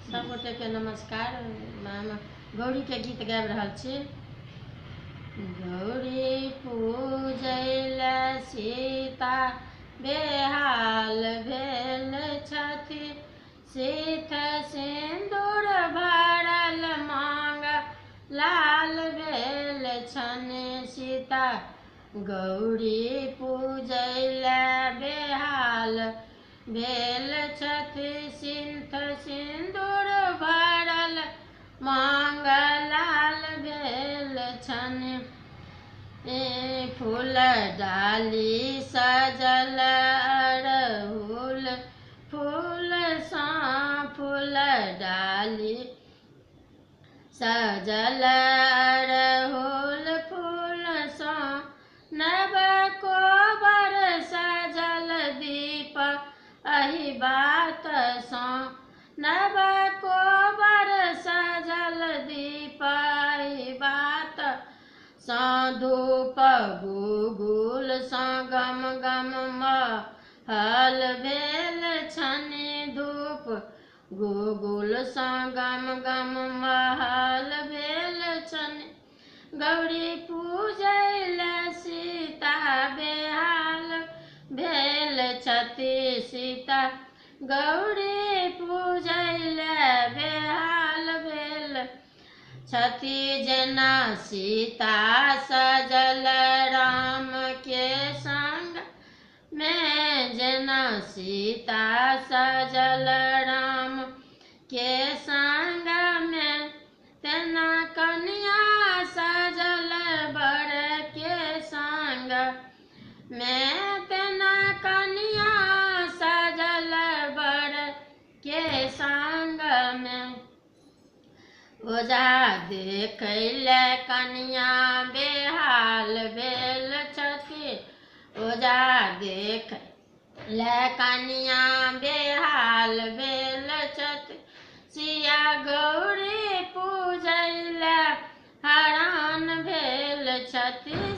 सब गोटे के नमस्कार। गौरी के गीत गाबि रहल छी। गौरी पूजैल सीता बेहाल भेल छथि, सिथ सिन्दूर भरल मांग लाल भेल छनि सीता। गौरी पूजैल बेहाल भेल छथि, सिथ सिन्दूर भरल मांग लाल भेल छनि। फूल डाली सजल अड़हुल फूल सँ, फूल डाली सजल अड़हुल फूल सँ, नव कोबर सजल दीप एहि बात सँ, नव कोबर सजल दीप एहि बात सँ। धूप गुगुल सँ गम गम महल भेल छनि, धूप गुगुल सँ गम गम महल भेल छनि। गौरी पूजैल सीता बेहाल भेल छथि सीता, गौरी पूजैल बेहाल भेल छथि। जेना सीता सजल राम के संग में, जेना सीता सजल राम के संग में, तेना कन्या सजल बर के संग में, तेना कन्या सजल बर के संग में। ओझा देखैल कन्या बेहाल भेल छथि, ओझा देखैल कन्या बेहाल भेल छथि। सिया गौरी पूजैल हरान भेल छथि।